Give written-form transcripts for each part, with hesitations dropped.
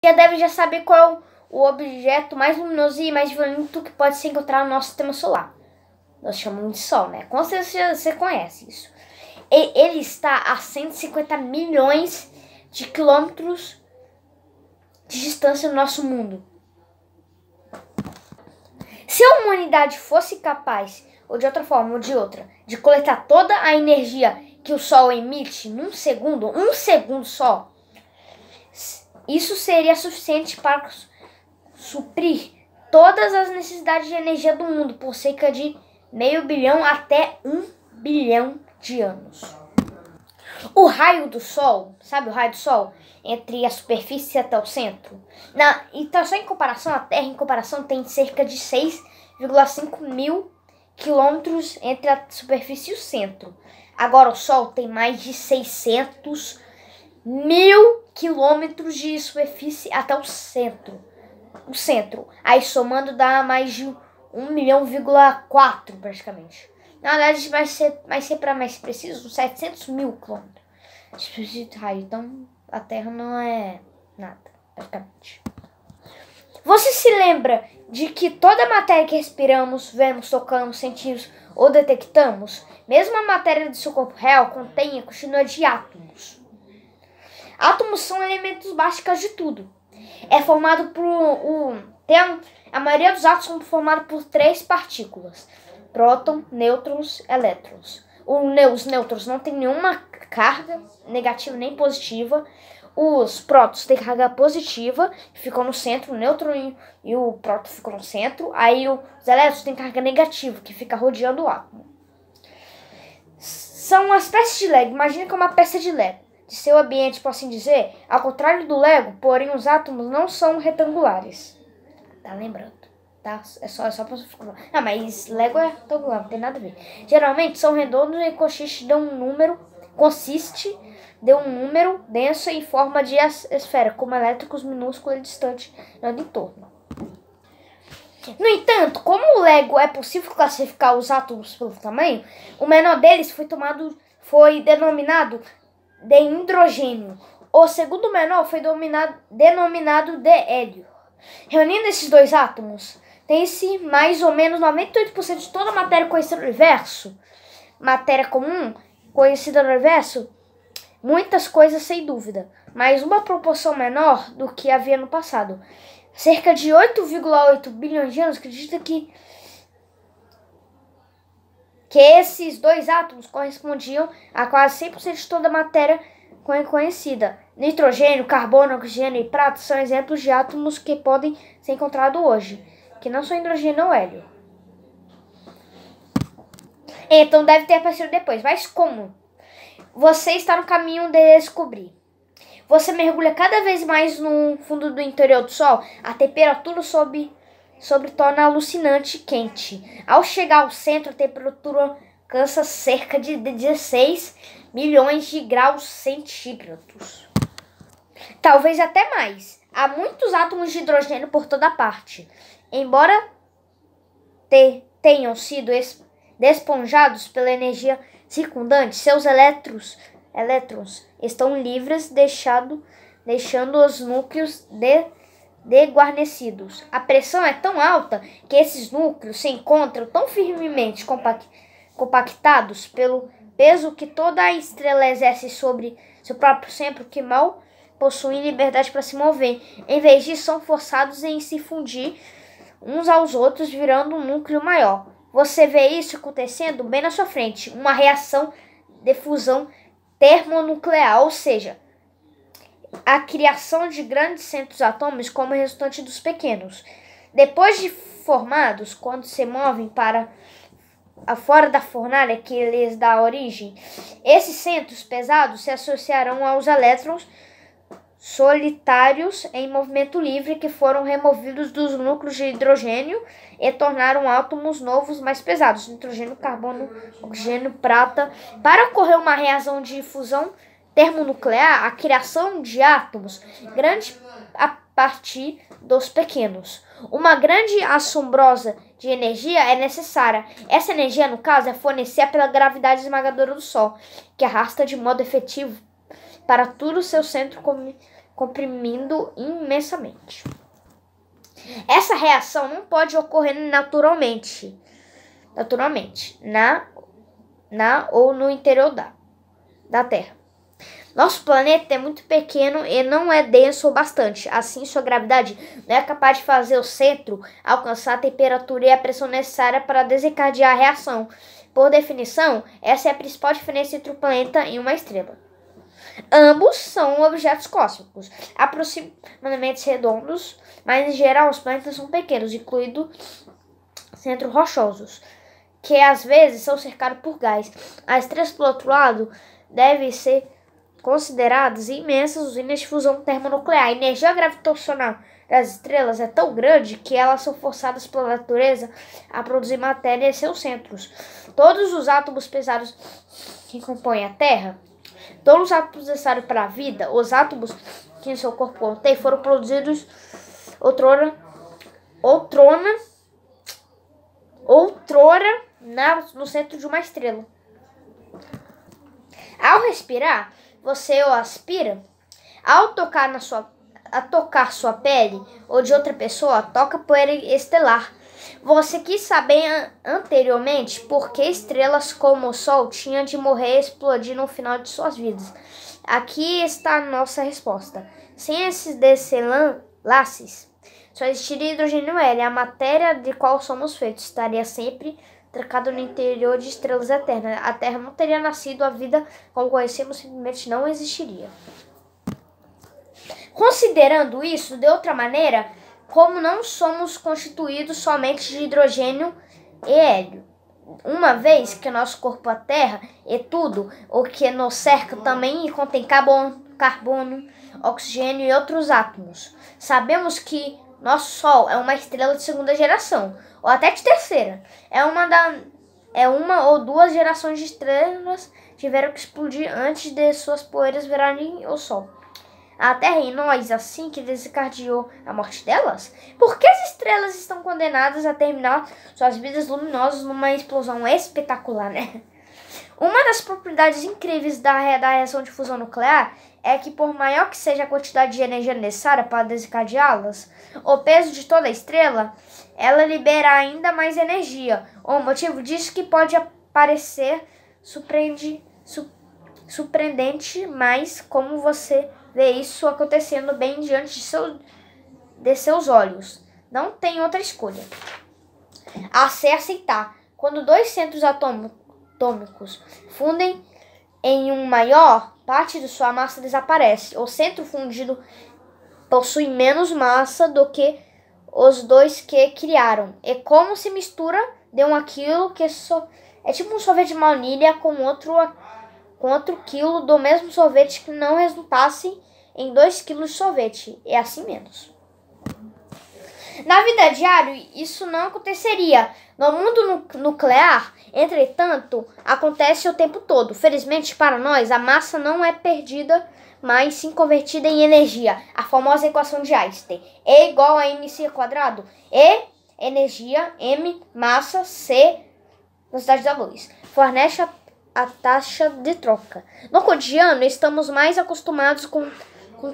Já deve já saber qual é o objeto mais luminoso e mais violento que pode se encontrar no nosso sistema solar. Nós chamamos de Sol, né? Com certeza você conhece isso. Ele está a 150 milhões de quilômetros de distância do nosso mundo. Se a humanidade fosse capaz, ou de outra forma ou de outra, de coletar toda a energia que o Sol emite num segundo, um segundo só, isso seria suficiente para suprir todas as necessidades de energia do mundo por cerca de 500 milhões até 1 bilhão de anos. O raio do Sol, sabe o raio do Sol? Entre a superfície até o centro. Então, só em comparação, a Terra, em comparação, tem cerca de 6,5 mil quilômetros entre a superfície e o centro. Agora, o Sol tem mais de 600 mil quilômetros de superfície até o centro. Aí, somando, dá mais de 1,4 milhão praticamente. Na verdade, vai ser para mais preciso, 700 mil quilômetros de superfície de raio. Então, a Terra não é nada, praticamente. Você se lembra de que toda a matéria que respiramos, vemos, tocamos, sentimos ou detectamos, mesmo a matéria do seu corpo real, contém e continua de átomos. Átomos são elementos básicos de tudo. É formado a maioria dos átomos são formados por 3 partículas: próton, nêutrons, elétrons. Os nêutrons não têm nenhuma carga negativa nem positiva. Os prótons têm carga positiva, que ficam no centro. O nêutron e o próton ficam no centro. Aí os elétrons têm carga negativa, que fica rodeando o átomo. São as peças de Lego. Imagina que é uma peça de Lego, de seu ambiente, por assim dizer. Ao contrário do Lego, porém, os átomos não são retangulares. Tá lembrando? Tá? É só pra você ficar. Ah, mas Lego é retangular, não tem nada a ver. Geralmente são redondos e consiste de um número denso em forma de esfera, como elétrons minúsculos e distantes no entorno. No entanto, como o Lego é possível classificar os átomos pelo tamanho, o menor deles foi denominado de hidrogênio. O segundo menor foi denominado de hélio. Reunindo esses 2 átomos, tem-se mais ou menos 98% de toda a matéria conhecida no universo. Matéria comum conhecida no universo, muitas coisas sem dúvida, mas uma proporção menor do que havia no passado. Cerca de 8,8 bilhões de anos acredita que esses 2 átomos correspondiam a quase 100% de toda a matéria conhecida. Nitrogênio, carbono, oxigênio e prata são exemplos de átomos que podem ser encontrados hoje, que não são hidrogênio ou hélio. Então deve ter aparecido depois, mas como? Você está no caminho de descobrir. Você mergulha cada vez mais no fundo do interior do Sol, a temperatura sobre torna alucinante quente. Ao chegar ao centro, a temperatura alcança cerca de 16 milhões de graus centígrados. Talvez até mais. Há muitos átomos de hidrogênio por toda parte. Embora tenham sido desponjados pela energia circundante, seus elétrons estão livres, deixando os núcleos desguarnecidos. A pressão é tão alta que esses núcleos se encontram tão firmemente compactados pelo peso que toda a estrela exerce sobre seu próprio centro que mal possuem liberdade para se mover. Em vez disso, são forçados em se fundir uns aos outros, virando um núcleo maior. Você vê isso acontecendo bem na sua frente, uma reação de fusão termonuclear, ou seja, a criação de grandes centros atômicos como resultante dos pequenos. Depois de formados, quando se movem para fora da fornalha que lhes dá origem, esses centros pesados se associarão aos elétrons solitários em movimento livre que foram removidos dos núcleos de hidrogênio e tornaram átomos novos mais pesados, nitrogênio, carbono, oxigênio, prata. Para ocorrer uma reação de fusão termonuclear, a criação de átomos grande a partir dos pequenos. Uma grande assombrosa de energia é necessária. Essa energia, no caso, é fornecida pela gravidade esmagadora do Sol, que arrasta de modo efetivo para todo o seu centro comprimindo imensamente. Essa reação não pode ocorrer naturalmente na ou no interior da Terra. Nosso planeta é muito pequeno e não é denso o bastante. Assim, sua gravidade não é capaz de fazer o centro alcançar a temperatura e a pressão necessária para desencadear a reação. Por definição, essa é a principal diferença entre o planeta e uma estrela. Ambos são objetos cósmicos, aproximadamente redondos, mas em geral os planetas são pequenos, incluindo centros rochosos, que às vezes são cercados por gás. As estrelas, por outro lado, devem ser consideradas imensas usinas de fusão termonuclear. A energia gravitacional das estrelas é tão grande que elas são forçadas pela natureza a produzir matéria em seus centros. Todos os átomos pesados que compõem a Terra, todos os átomos necessários para a vida, os átomos que em seu corpo contém, foram produzidos outrora no centro de uma estrela. Ao respirar, você o aspira. Ao tocar sua pele ou de outra pessoa, toca poeira estelar. Você quis saber anteriormente por que estrelas como o Sol tinham de morrer e explodir no final de suas vidas. Aqui está a nossa resposta. Sem esses desenlaces, só existiria hidrogênio e hélio. A matéria de qual somos feitos estaria sempre trancada no interior de estrelas eternas. A Terra não teria nascido, a vida como conhecemos simplesmente não existiria. Considerando isso de outra maneira, como não somos constituídos somente de hidrogênio e hélio, uma vez que nosso corpo, a Terra, e tudo o que nos cerca também contém carbono, oxigênio e outros átomos, sabemos que nosso Sol é uma estrela de segunda geração, ou até de terceira. É uma ou duas gerações de estrelas tiveram que explodir antes de suas poeiras virarem o Sol. A Terra e nós, assim que desencadeou a morte delas? Por que as estrelas estão condenadas a terminar suas vidas luminosas numa explosão espetacular, né? Uma das propriedades incríveis da reação de fusão nuclear é que, por maior que seja a quantidade de energia necessária para desencadeá-las, o peso de toda a estrela, ela libera ainda mais energia. O motivo disso que pode parecer surpreendente, mas como você vê isso acontecendo bem diante de seus olhos, não tem outra escolha a ser aceitar. Quando dois centros atômicos fundem em um maior, parte de sua massa desaparece. O centro fundido possui menos massa do que os dois que criaram. E como se mistura de aquilo que é tipo um sorvete de baunilha com outro quilo do mesmo sorvete que não resultasse em 2 quilos de sorvete. É assim menos. Na vida diária, isso não aconteceria. No mundo nuclear, entretanto, acontece o tempo todo. Felizmente para nós, a massa não é perdida, mas sim convertida em energia. A famosa equação de Einstein. E igual a mc². E, energia, m, massa, c, velocidade da luz. Fornece a taxa de troca. No cotidiano, estamos mais acostumados com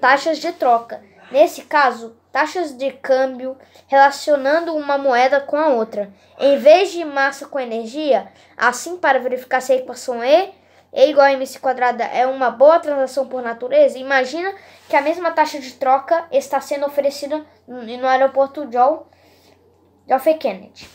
taxas de troca. Nesse caso, taxas de câmbio relacionando uma moeda com a outra. Em vez de massa com energia, assim para verificar se a equação E igual a mc² é uma boa transação por natureza, imagina que a mesma taxa de troca está sendo oferecida no aeroporto John F. Kennedy.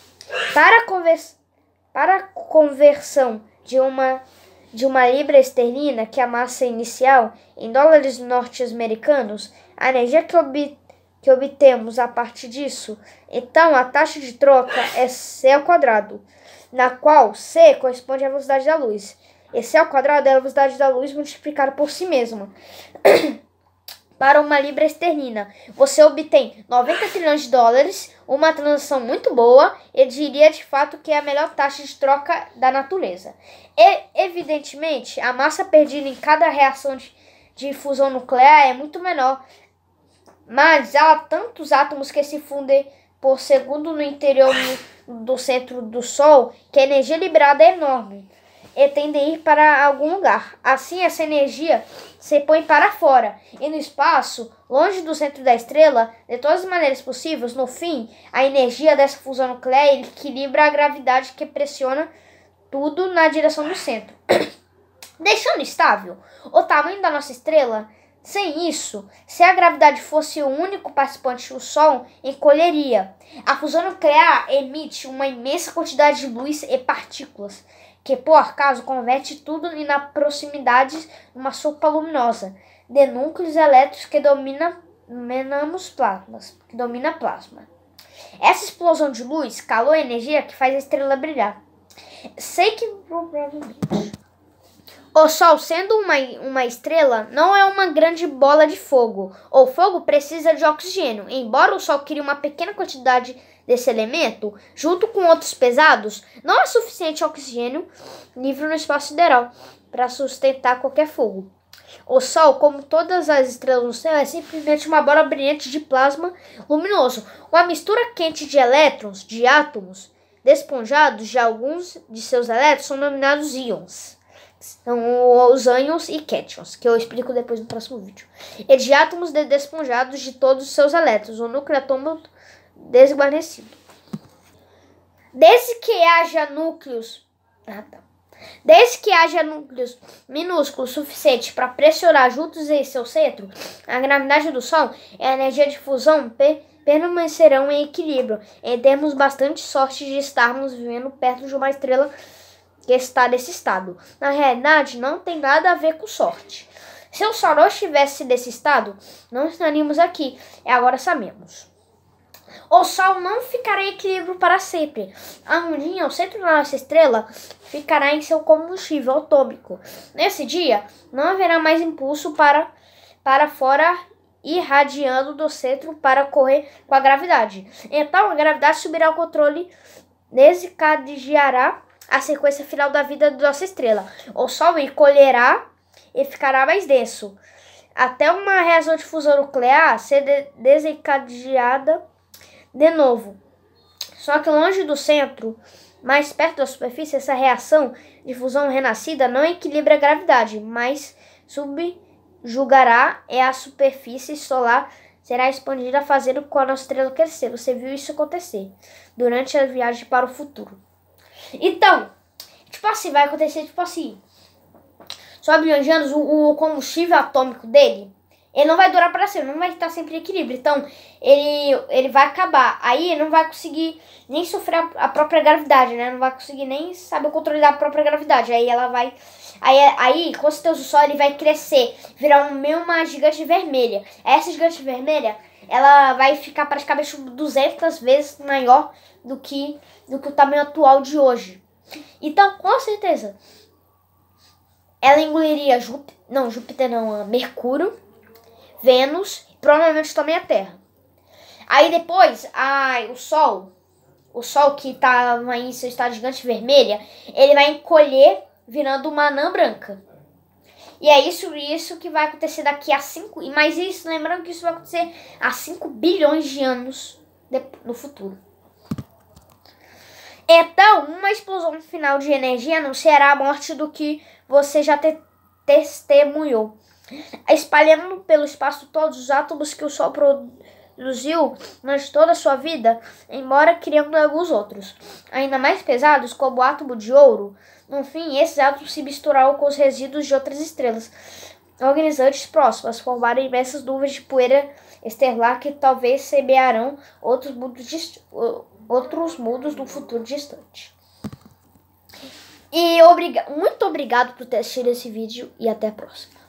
Para a conversão de uma libra esterlina, que é a massa inicial, em dólares norte-americanos, a energia que obtemos a partir disso, então a taxa de troca é c², na qual c corresponde à velocidade da luz. E c² é a velocidade da luz multiplicada por si mesma. Para uma libra esterlina, você obtém 90 trilhões de dólares, uma transação muito boa, e diria de fato que é a melhor taxa de troca da natureza. E, evidentemente, a massa perdida em cada reação de fusão nuclear é muito menor, mas há tantos átomos que se fundem por segundo no interior do centro do Sol que a energia liberada é enorme. e tende a ir para algum lugar. Assim, essa energia se põe para fora. E no espaço, longe do centro da estrela, de todas as maneiras possíveis, no fim, a energia dessa fusão nuclear equilibra a gravidade que pressiona tudo na direção do centro, deixando estável o tamanho da nossa estrela. Sem isso, se a gravidade fosse o único participante, o Sol encolheria. A fusão nuclear emite uma imensa quantidade de luz e partículas, que por acaso converte tudo na proximidade numa sopa luminosa de núcleos elétricos que domina plasma. Essa explosão de luz, calor e energia que faz a estrela brilhar. Sei que provavelmente o Sol, sendo uma estrela, não é uma grande bola de fogo. O fogo precisa de oxigênio. Embora o Sol crie uma pequena quantidade desse elemento, junto com outros pesados, não é suficiente oxigênio livre no espaço sideral para sustentar qualquer fogo. O Sol, como todas as estrelas no céu, é simplesmente uma bola brilhante de plasma luminoso. Uma mistura quente de elétrons, de átomos desponjados de alguns de seus elétrons, são denominados íons. São os ânions e cátions, que eu explico depois no próximo vídeo. E de átomos desponjados de todos os seus elétrons, o núcleo atômico desguarnecido. Desde que haja núcleos minúsculos suficientes para pressionar juntos em seu centro, a gravidade do Sol e a energia de fusão permanecerão em equilíbrio, e temos bastante sorte de estarmos vivendo perto de uma estrela que está nesse estado. Na realidade, não tem nada a ver com sorte. Se o Sol não estivesse nesse estado, não estaríamos aqui, e agora sabemos. O Sol não ficará em equilíbrio para sempre. Um dia, o centro da nossa estrela ficará em seu combustível atômico. Nesse dia, não haverá mais impulso para fora irradiando do centro para correr com a gravidade. Então, a gravidade subirá ao controle, desencadeará a sequência final da vida da nossa estrela. O Sol encolherá e ficará mais denso, até uma reação de fusão nuclear ser desencadeada de novo. Só que longe do centro, mais perto da superfície, essa reação de fusão renascida não equilibra a gravidade, mas subjugará, e a superfície solar será expandida, fazendo com a nossa estrela crescer. Você viu isso acontecer durante a viagem para o futuro. Então, vai acontecer só bilhões de anos, o combustível atômico dele, ele não vai durar para sempre, não vai estar sempre em equilíbrio. Então, ele vai acabar. Aí ele não vai conseguir nem sofrer a própria gravidade, né? Não vai conseguir nem saber o controle da própria gravidade. Aí ela vai... Aí, com certeza, o Sol ele vai crescer, virar uma gigante vermelha. Essa gigante vermelha, ela vai ficar praticamente 200 vezes maior do que o tamanho atual de hoje. Então, com certeza, ela engoliria Mercúrio, Vênus e provavelmente também a Terra. Aí depois, o Sol que está em seu estado gigante vermelha, ele vai encolher virando uma anã branca. E é isso que vai acontecer daqui a 5... Mas isso, lembrando que isso vai acontecer há 5 bilhões de anos no futuro. Então, uma explosão final de energia anunciará a morte do que você já testemunhou, espalhando pelo espaço todos os átomos que o Sol produziu durante toda a sua vida, embora criando alguns outros, ainda mais pesados, como o átomo de ouro. No fim, esses átomos se misturarão com os resíduos de outras estrelas organizantes próximas, formaram imensas nuvens de poeira estelar que talvez semearão outros mundos no futuro distante. E muito obrigado por ter assistido esse vídeo e até a próxima.